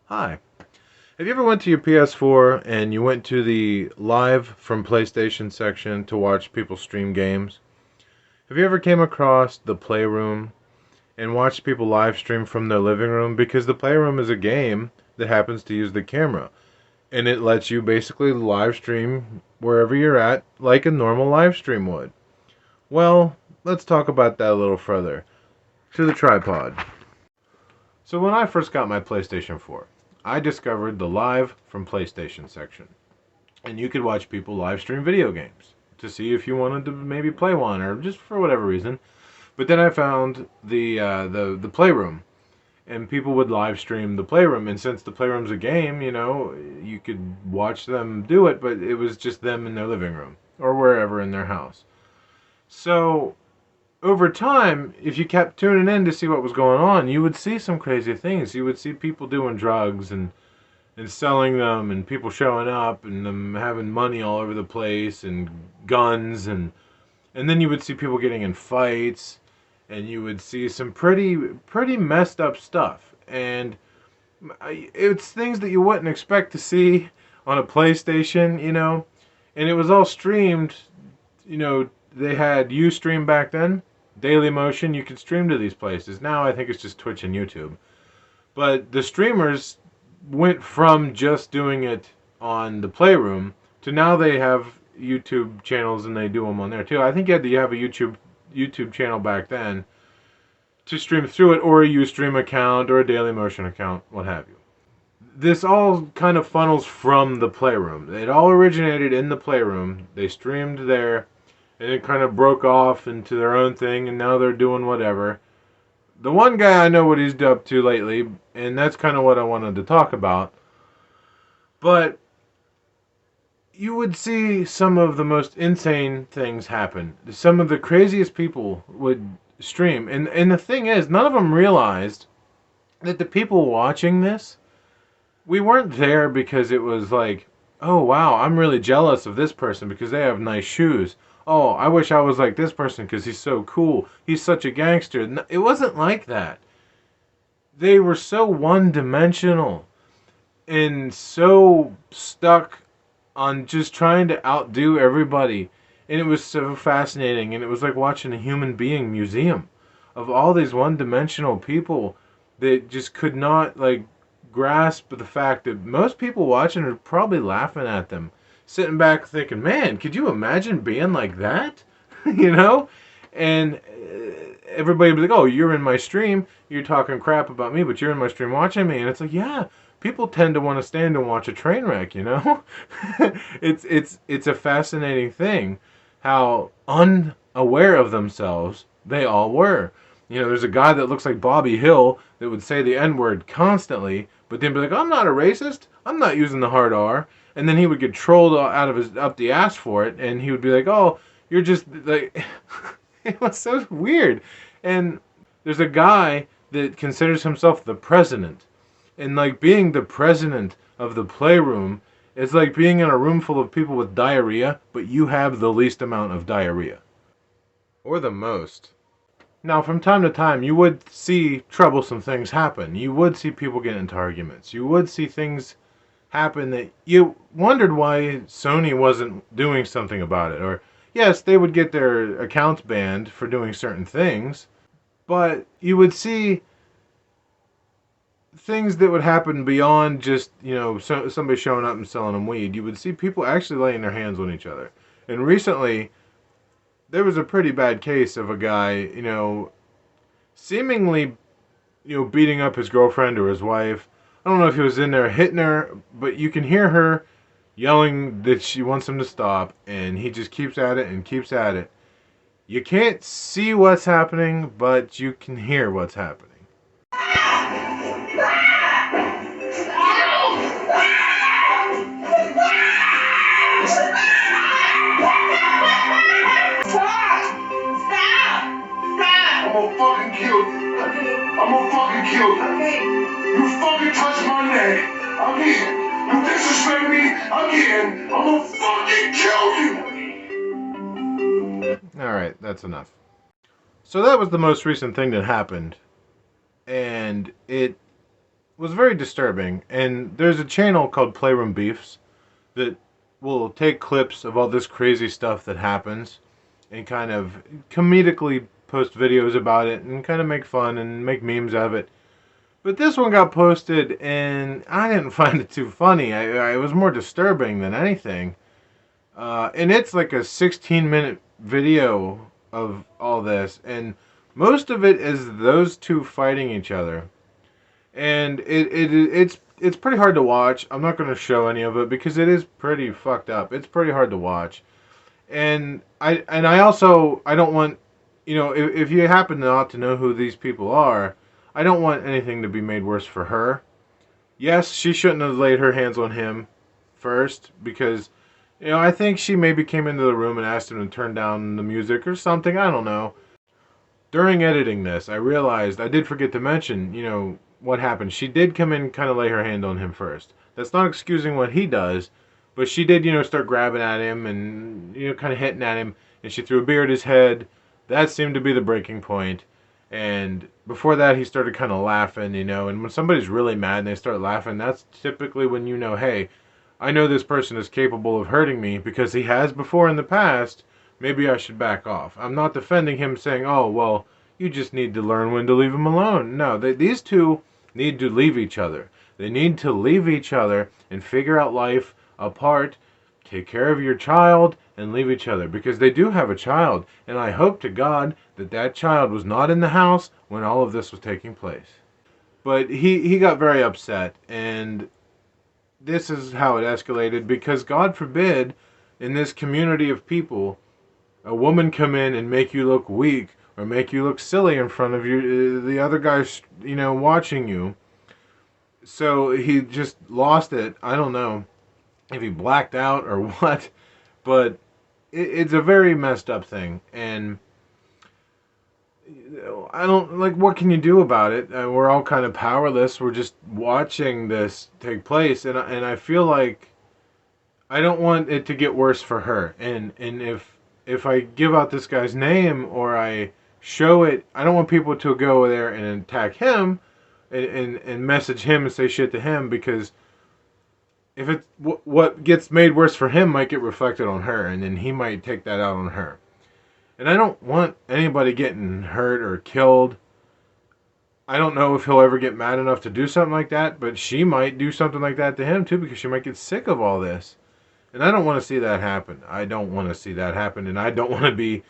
Hi. Have you ever went to your PS4 and you went to the live from PlayStation section to watch people stream games? Have you ever came across the Playroom and watched people live stream from their living room? Because the Playroom is a game that happens to use the camera. And it lets you basically live stream wherever you're at like a normal live stream would. Well, let's talk about that a little further. To the tripod. So when I first got my PlayStation 4, I discovered the live from PlayStation section. And you could watch people live stream video games to see if you wanted to maybe play one or just for whatever reason. But then I found the Playroom, and people would live stream the Playroom. And since the Playroom's a game, you could watch them do it, but it was just them in their living room or wherever in their house. So over time, if you kept tuning in to see what was going on, you would see some crazy things. You would see people doing drugs and selling them, and people showing up and them having money all over the place and guns, and then you would see people getting in fights, and you would see some pretty messed up stuff. And it's things that you wouldn't expect to see on a PlayStation, and it was all streamed. They had Ustream back then, Daily Motion. You could stream to these places. Now I think it's just Twitch and YouTube. But the streamers went from just doing it on the Playroom to now they have YouTube channels and they do them on there too. I think you had to have a YouTube channel back then to stream through it, or a Ustream account, or a Daily Motion account, what have you. This all kind of funnels from the Playroom. It all originated in the Playroom. They streamed there, and it kind of broke off into their own thing, and now they're doing whatever. The one guy I know what he's up to lately, and that's kind of what I wanted to talk about. But you would see some of the most insane things happen. Some of the craziest people would stream. And the thing is, none of them realized that the people watching this, we weren't there because it was like, oh wow, I'm really jealous of this person because they have nice shoes. Oh, I wish I was like this person because he's so cool. He's such a gangster. It wasn't like that. They were so one-dimensional and so stuck on just trying to outdo everybody. And it was so fascinating. And it was like watching a human being museum of all these one-dimensional people that just could not grasp the fact that most people watching are probably laughing at them, sitting back thinking, man, could you imagine being like that? you know? And everybody would be like, oh, you're in my stream, you're talking crap about me, but you're in my stream watching me. And it's like, yeah, people tend to want to stand and watch a train wreck. It's a fascinating thing how unaware of themselves they all were. There's a guy that looks like Bobby Hill that would say the N-word constantly, but then be like, I'm not a racist. I'm not using the hard R. And then he would get trolled out of his up the ass for it, and he would be like, oh, you're just like it was so weird. And there's a guy that considers himself the president. And being the president of the Playroom is like being in a room full of people with diarrhea, but you have the least amount of diarrhea. Or the most. Now, from time to time, you would see troublesome things happen. You would see people get into arguments. You would see things happen that you wondered why Sony wasn't doing something about it. Or, yes, they would get their accounts banned for doing certain things, but you would see things that would happen beyond just, somebody showing up and selling them weed. You would see people actually laying their hands on each other. And recently, there was a pretty bad case of a guy, seemingly, beating up his girlfriend or his wife. I don't know if he was in there hitting her, but you can hear her yelling that she wants him to stop, and he just keeps at it and keeps at it. You can't see what's happening, but you can hear what's happening. I'm gonna fucking kill you. Okay. You fucking touch my neck again. You disrespect me again. I'm gonna fucking kill you. Alright, that's enough. So that was the most recent thing that happened. And it was very disturbing. And there's a channel called Playroom Beefs that will take clips of all this crazy stuff that happens and kind of comedically post videos about it and kind of make fun and make memes of it. But this one got posted and I didn't find it too funny. It was more disturbing than anything. And it's like a 16-minute video of all this, and most of it is those two fighting each other. And it's pretty hard to watch. I'm not going to show any of it because it is pretty fucked up. It's pretty hard to watch. And I also I don't want, if you happen not to know who these people are, I don't want anything to be made worse for her. Yes, she shouldn't have laid her hands on him first because I think she maybe came into the room and asked him to turn down the music or something. I don't know. During editing this, I realized I did forget to mention, what happened. She did come in and kind of lay her hand on him first. That's not excusing what he does, but she did, start grabbing at him and, kind of hitting at him, and she threw a beer at his head. That seemed to be the breaking point. And before that, he started kind of laughing, and when somebody's really mad and they start laughing, that's typically when hey, I know this person is capable of hurting me because he has before in the past. Maybe I should back off. I'm not defending him saying, oh, well, you just need to learn when to leave him alone. No, these two need to leave each other. They need to leave each other and figure out life apart, take care of your child, and leave each other. Because they do have a child. And I hope to God that that child was not in the house when all of this was taking place. But he got very upset, and this is how it escalated because God forbid in this community of people a woman come in and make you look weak or make you look silly in front of you the other guys watching you. So he just lost it. I don't know if he blacked out or what, but it's a very messed up thing. And I don't like, what can you do about it? We're all kind of powerless. We're just watching this take place, and I feel like I don't want it to get worse for her. And if I give out this guy's name or I show it, I don't want people to go there and attack him and message him and say shit to him, because if it's what gets made worse for him might get reflected on her, and then he might take that out on her. And I don't want anybody getting hurt or killed. I don't know if he'll ever get mad enough to do something like that, but she might do something like that to him too, because she might get sick of all this. And I don't want to see that happen. I don't want to see that happen, and I don't want to be,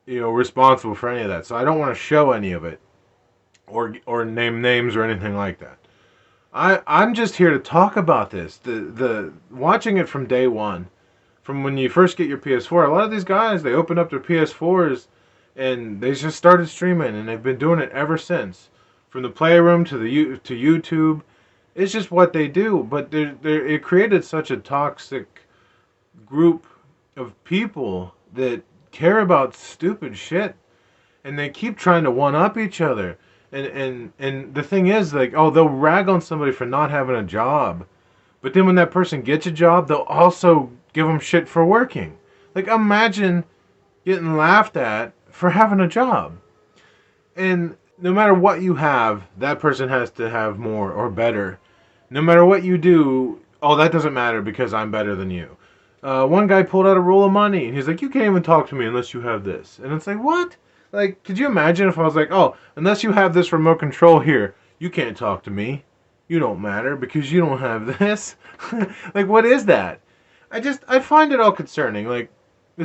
responsible for any of that. So I don't want to show any of it, or name names or anything like that. I'm just here to talk about this. The watching it from day one, from when you first get your PS4. A lot of these guys, they open up their PS4s and they just started streaming, and they've been doing it ever since. From the Playroom to to YouTube, it's just what they do. But it created such a toxic group of people that care about stupid shit, and they keep trying to one up each other. And the thing is, like, oh, they'll rag on somebody for not having a job, but then when that person gets a job, they'll also give them shit for working. Like, imagine getting laughed at for having a job. And no matter what you have, that person has to have more or better. No matter what you do, oh, that doesn't matter because I'm better than you. One guy pulled out a roll of money, and he's like, you can't even talk to me unless you have this. And it's like, what? Like, could you imagine if I was like, oh, unless you have this remote control here, you can't talk to me. You don't matter because you don't have this. Like, what is that? I find it all concerning. Like,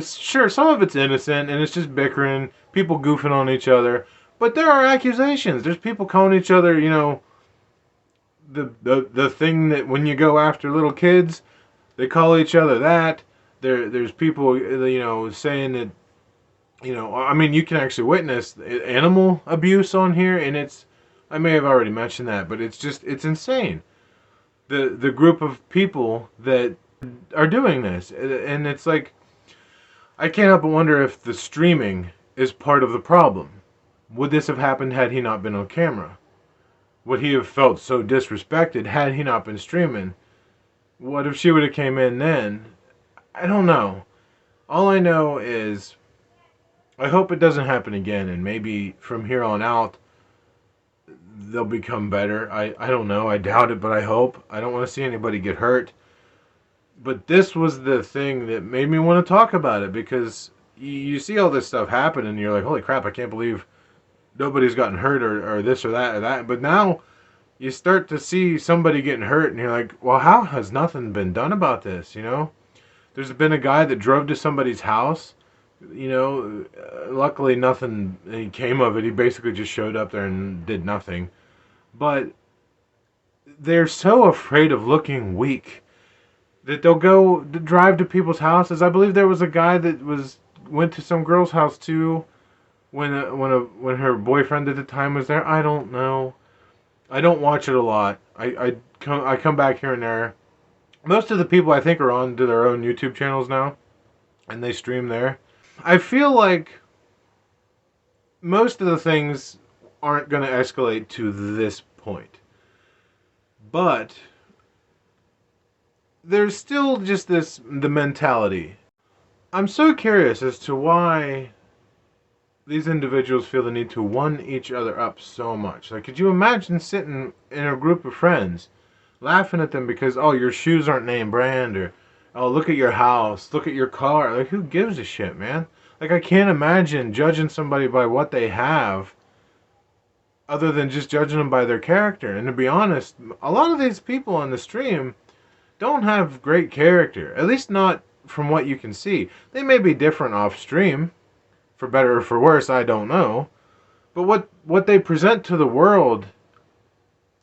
sure, some of it's innocent and it's just bickering, people goofing on each other. But there are accusations. There's people calling each other, the thing that when you go after little kids, they call each other that. There's people, saying that, I mean, you can actually witness animal abuse on here, and I may have already mentioned that, but it's insane. The group of people that are doing this, and it's like, I can't help but wonder if the streaming is part of the problem. Would this have happened had he not been on camera? Would he have felt so disrespected had he not been streaming? What if she would have came in then? I don't know. All I know is I hope it doesn't happen again, and maybe from here on out they'll become better. I don't know. I doubt it, but I hope. I don't want to see anybody get hurt. But this was the thing that made me want to talk about it, because you see all this stuff happen and you're like, holy crap, I can't believe nobody's gotten hurt, or this or that or that. But now you start to see somebody getting hurt and you're like, well, how has nothing been done about this, you know? There's been a guy that drove to somebody's house, you know, luckily nothing came of it. He basically just showed up there and did nothing. But they're so afraid of looking weak that they'll go drive to people's houses. I believe there was a guy that went to some girl's house too when her boyfriend at the time was there. I don't know. I don't watch it a lot. I come back here and there. Most of the people I think are on to their own YouTube channels now, and they stream there. I feel like most of the things aren't going to escalate to this point, but there's still just the mentality. I'm so curious as to why these individuals feel the need to one each other up so much. Like, could you imagine sitting in a group of friends, laughing at them because, oh, your shoes aren't name brand, or, oh, look at your house, look at your car. Like, who gives a shit, man? Like, I can't imagine judging somebody by what they have other than just judging them by their character. And to be honest, a lot of these people on the stream don't have great character. At least not from what you can see. They may be different off stream, for better or for worse, I don't know. But what they present to the world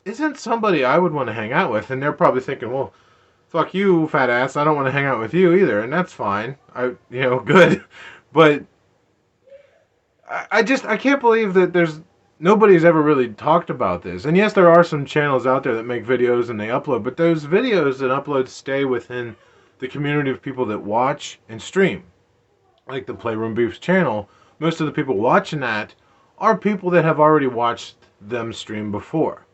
isn't somebody I would want to hang out with. And they're probably thinking, well, fuck you, fat ass. I don't want to hang out with you either. And that's fine. Good. But I can't believe that nobody's ever really talked about this. And yes, there are some channels out there that make videos and they upload, but those videos and uploads stay within the community of people that watch and stream. Like the Playroom Beefs channel, most of the people watching that are people that have already watched them stream before.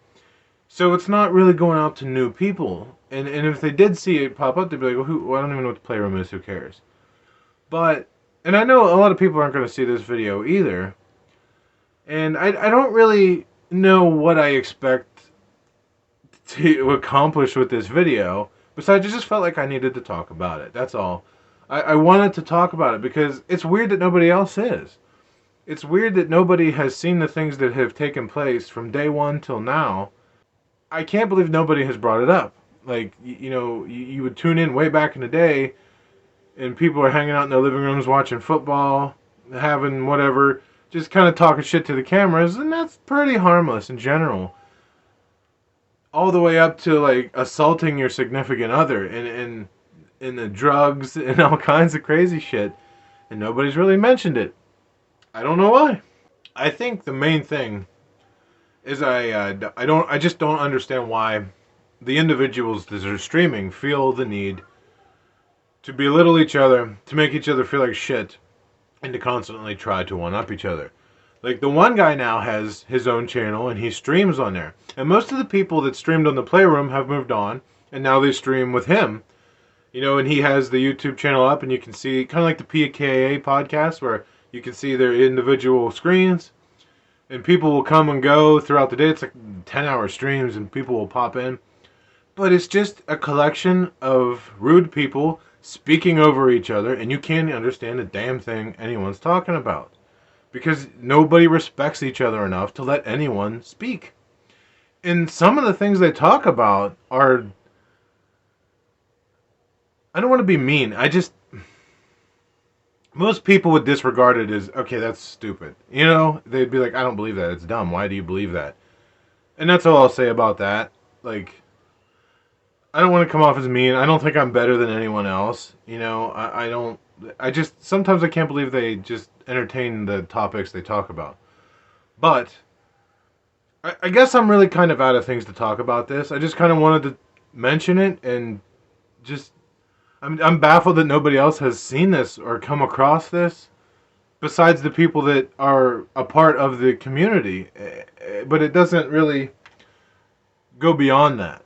So it's not really going out to new people. And if they did see it pop up, they'd be like, well, I don't even know what the Playroom is, who cares? And I know a lot of people aren't going to see this video either. And I don't really know what I expect to accomplish with this video. Besides, I just felt like I needed to talk about it. That's all. I wanted to talk about it because it's weird that nobody else is. It's weird that nobody has seen the things that have taken place from day one till now. I can't believe nobody has brought it up. Like, you would tune in way back in the day and people are hanging out in their living rooms watching football, having whatever, just kind of talking shit to the cameras, and that's pretty harmless in general. All the way up to, like, assaulting your significant other and the drugs and all kinds of crazy shit, and nobody's really mentioned it. I don't know why. I think the main thing is I just don't understand why the individuals that are streaming feel the need to belittle each other, to make each other feel like shit, and to constantly try to one-up each other. Like, the one guy now has his own channel, and he streams on there. And most of the people that streamed on the Playroom have moved on, and now they stream with him. And he has the YouTube channel up, and you can see, kind of like the PKA podcast, where you can see their individual screens, and people will come and go throughout the day. It's like 10-hour streams, and people will pop in. But it's just a collection of rude people speaking over each other, and you can't understand a damn thing anyone's talking about. Because nobody respects each other enough to let anyone speak. And some of the things they talk about are... I don't want to be mean. Most people would disregard it as, okay, that's stupid. They'd be like, I don't believe that. It's dumb. Why do you believe that? And that's all I'll say about that. Like, I don't want to come off as mean. I don't think I'm better than anyone else. Sometimes I can't believe they just entertain the topics they talk about. But I guess I'm really kind of out of things to talk about this. I just kind of wanted to mention it, and just I'm baffled that nobody else has seen this or come across this besides the people that are a part of the community. But it doesn't really go beyond that.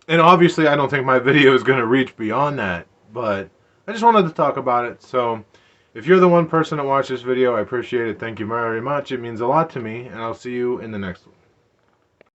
And obviously I don't think my video is going to reach beyond that, but I just wanted to talk about it. So if you're the one person that watched this video, I appreciate it. Thank you very much. It means a lot to me, and I'll see you in the next one.